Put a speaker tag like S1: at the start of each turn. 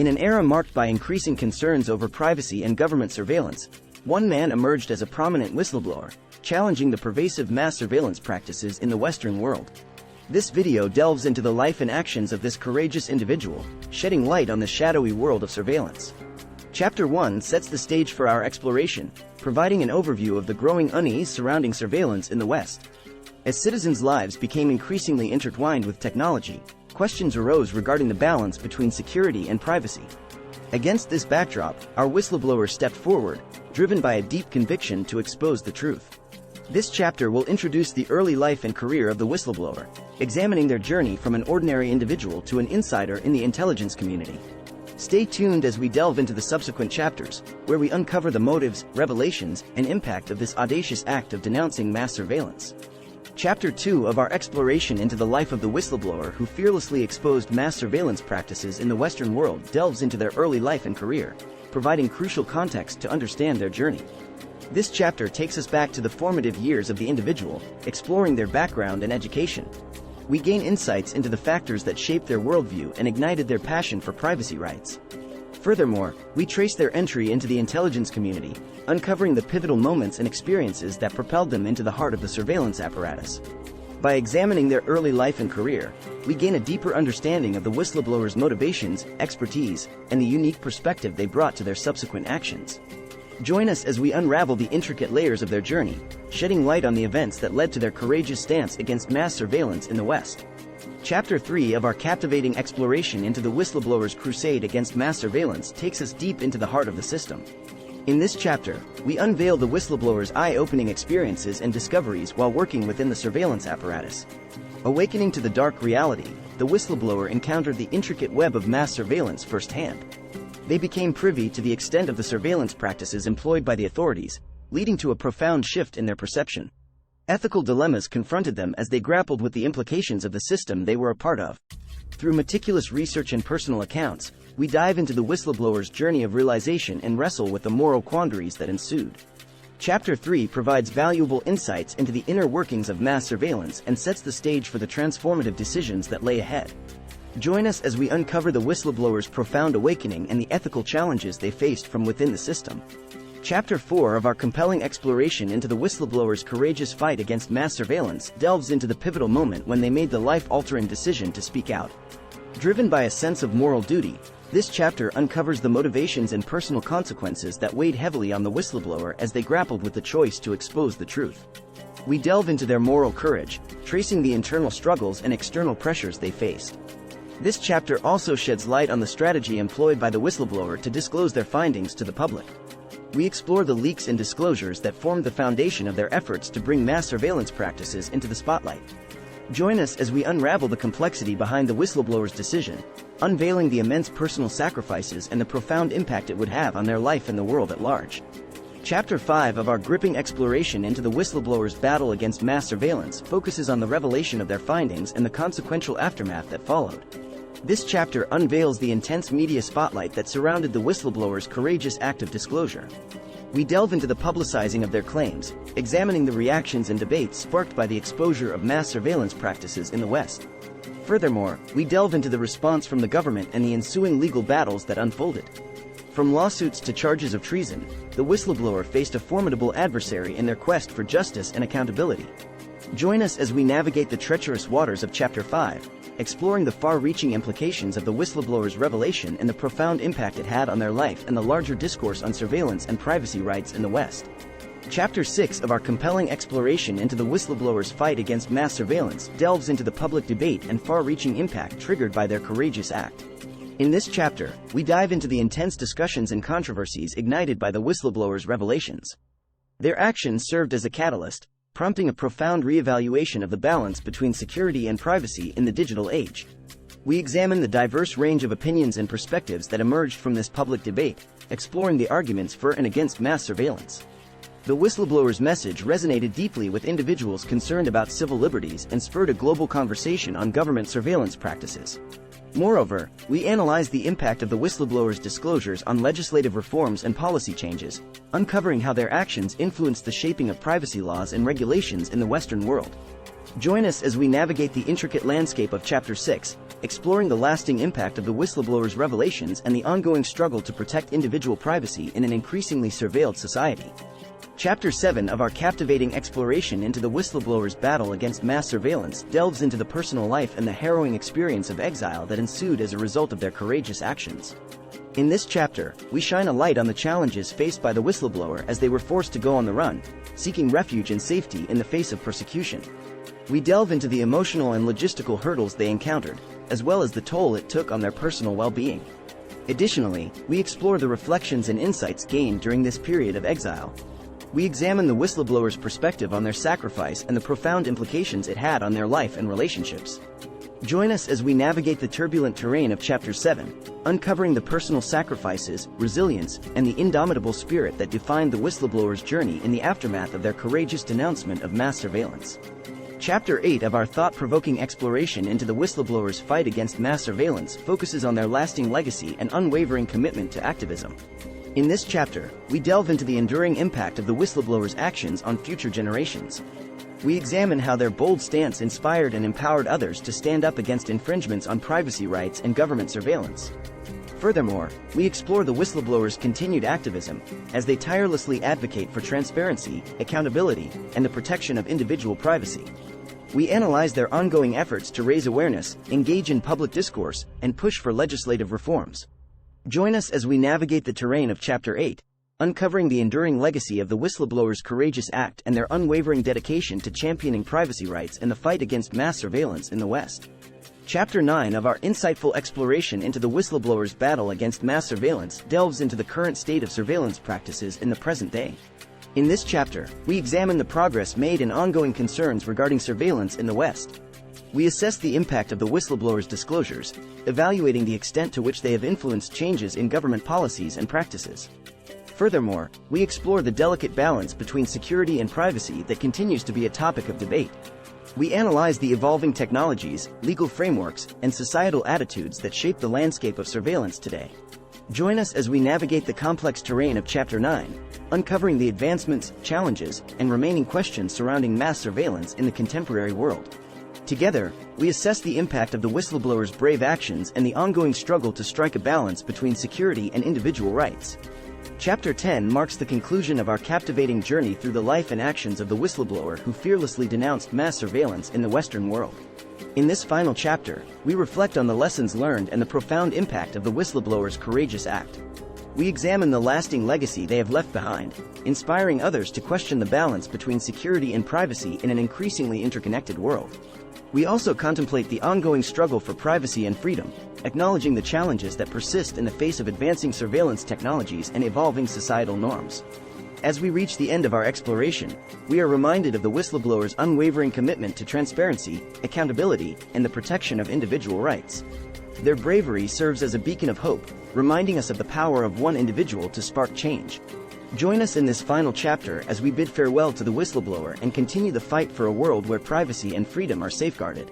S1: In an era marked by increasing concerns over privacy and government surveillance, one man emerged as a prominent whistleblower, challenging the pervasive mass surveillance practices in the Western world. This video delves into the life and actions of this courageous individual, shedding light on the shadowy world of surveillance. Chapter 1 sets the stage for our exploration, providing an overview of the growing unease surrounding surveillance in the West. As citizens' lives became increasingly intertwined with technology, questions arose regarding the balance between security and privacy. Against this backdrop, our whistleblower stepped forward, driven by a deep conviction to expose the truth. This chapter will introduce the early life and career of the whistleblower, examining their journey from an ordinary individual to an insider in the intelligence community. Stay tuned as we delve into the subsequent chapters, where we uncover the motives, revelations, and impact of this audacious act of denouncing mass surveillance. Chapter 2 of our exploration into the life of the whistleblower who fearlessly exposed mass surveillance practices in the Western world delves into their early life and career, providing crucial context to understand their journey. This chapter takes us back to the formative years of the individual, exploring their background and education. We gain insights into the factors that shaped their worldview and ignited their passion for privacy rights. Furthermore, we trace their entry into the intelligence community, uncovering the pivotal moments and experiences that propelled them into the heart of the surveillance apparatus. By examining their early life and career, we gain a deeper understanding of the whistleblower's motivations, expertise, and the unique perspective they brought to their subsequent actions. Join us as we unravel the intricate layers of their journey, shedding light on the events that led to their courageous stance against mass surveillance in the West. Chapter 3 of our captivating exploration into the whistleblower's crusade against mass surveillance takes us deep into the heart of the system. In this chapter, we unveil the whistleblower's eye-opening experiences and discoveries while working within the surveillance apparatus. Awakening to the dark reality, the whistleblower encountered the intricate web of mass surveillance firsthand. They became privy to the extent of the surveillance practices employed by the authorities, leading to a profound shift in their perception. Ethical dilemmas confronted them as they grappled with the implications of the system they were a part of. Through meticulous research and personal accounts, we dive into the whistleblower's journey of realization and wrestle with the moral quandaries that ensued. Chapter 3 provides valuable insights into the inner workings of mass surveillance and sets the stage for the transformative decisions that lay ahead. Join us as we uncover the whistleblower's profound awakening and the ethical challenges they faced from within the system. Chapter 4 of our compelling exploration into the whistleblower's courageous fight against mass surveillance delves into the pivotal moment when they made the life-altering decision to speak out. Driven by a sense of moral duty, this chapter uncovers the motivations and personal consequences that weighed heavily on the whistleblower as they grappled with the choice to expose the truth. We delve into their moral courage, tracing the internal struggles and external pressures they faced. This chapter also sheds light on the strategy employed by the whistleblower to disclose their findings to the public. We explore the leaks and disclosures that formed the foundation of their efforts to bring mass surveillance practices into the spotlight. Join us as we unravel the complexity behind the whistleblower's decision, unveiling the immense personal sacrifices and the profound impact it would have on their life and the world at large. Chapter 5 of our gripping exploration into the whistleblower's battle against mass surveillance focuses on the revelation of their findings and the consequential aftermath that followed. This chapter unveils the intense media spotlight that surrounded the whistleblower's courageous act of disclosure. We delve into the publicizing of their claims, examining the reactions and debates sparked by the exposure of mass surveillance practices in the West. Furthermore, we delve into the response from the government and the ensuing legal battles that unfolded. From lawsuits to charges of treason, the whistleblower faced a formidable adversary in their quest for justice and accountability. Join us as we navigate the treacherous waters of Chapter 5, exploring the far-reaching implications of the whistleblower's revelation and the profound impact it had on their life and the larger discourse on surveillance and privacy rights in the West. Chapter 6 of our compelling exploration into the whistleblower's fight against mass surveillance delves into the public debate and far-reaching impact triggered by their courageous act. In this chapter, we dive into the intense discussions and controversies ignited by the whistleblower's revelations. Their actions served as a catalyst, prompting a profound reevaluation of the balance between security and privacy in the digital age. We examine the diverse range of opinions and perspectives that emerged from this public debate, exploring the arguments for and against mass surveillance. The whistleblower's message resonated deeply with individuals concerned about civil liberties and spurred a global conversation on government surveillance practices. Moreover, we analyze the impact of the whistleblower's disclosures on legislative reforms and policy changes, uncovering how their actions influenced the shaping of privacy laws and regulations in the Western world. Join us as we navigate the intricate landscape of Chapter 6, exploring the lasting impact of the whistleblower's revelations and the ongoing struggle to protect individual privacy in an increasingly surveilled society. Chapter 7 of our captivating exploration into the whistleblower's battle against mass surveillance delves into the personal life and the harrowing experience of exile that ensued as a result of their courageous actions. In this chapter, we shine a light on the challenges faced by the whistleblower as they were forced to go on the run, seeking refuge and safety in the face of persecution. We delve into the emotional and logistical hurdles they encountered, as well as the toll it took on their personal well-being. Additionally, we explore the reflections and insights gained during this period of exile. We examine the whistleblower's perspective on their sacrifice and the profound implications it had on their life and relationships. Join us as we navigate the turbulent terrain of Chapter 7, uncovering the personal sacrifices, resilience, and the indomitable spirit that defined the whistleblower's journey in the aftermath of their courageous denouncement of mass surveillance. Chapter 8 of our thought-provoking exploration into the whistleblower's fight against mass surveillance focuses on their lasting legacy and unwavering commitment to activism. In this chapter, we delve into the enduring impact of the whistleblower's actions on future generations. We examine how their bold stance inspired and empowered others to stand up against infringements on privacy rights and government surveillance. Furthermore, we explore the whistleblower's continued activism, as they tirelessly advocate for transparency, accountability, and the protection of individual privacy. We analyze their ongoing efforts to raise awareness, engage in public discourse, and push for legislative reforms. Join us as we navigate the terrain of Chapter 8, uncovering the enduring legacy of the whistleblower's courageous act and their unwavering dedication to championing privacy rights in the fight against mass surveillance in the West. Chapter 9 of our insightful exploration into the whistleblower's battle against mass surveillance delves into the current state of surveillance practices in the present day. In this chapter, we examine the progress made and ongoing concerns regarding surveillance in the West. We assess the impact of the whistleblower's disclosures, evaluating the extent to which they have influenced changes in government policies and practices. Furthermore, we explore the delicate balance between security and privacy that continues to be a topic of debate. We analyze the evolving technologies, legal frameworks, and societal attitudes that shape the landscape of surveillance today. Join us as we navigate the complex terrain of Chapter 9, uncovering the advancements, challenges, and remaining questions surrounding mass surveillance in the contemporary world. Together, we assess the impact of the whistleblower's brave actions and the ongoing struggle to strike a balance between security and individual rights. Chapter 10 marks the conclusion of our captivating journey through the life and actions of the whistleblower who fearlessly denounced mass surveillance in the Western world. In this final chapter, we reflect on the lessons learned and the profound impact of the whistleblower's courageous act. We examine the lasting legacy they have left behind, inspiring others to question the balance between security and privacy in an increasingly interconnected world. We also contemplate the ongoing struggle for privacy and freedom, acknowledging the challenges that persist in the face of advancing surveillance technologies and evolving societal norms. As we reach the end of our exploration, we are reminded of the whistleblower's unwavering commitment to transparency, accountability, and the protection of individual rights. Their bravery serves as a beacon of hope, reminding us of the power of one individual to spark change. Join us in this final chapter as we bid farewell to the whistleblower and continue the fight for a world where privacy and freedom are safeguarded.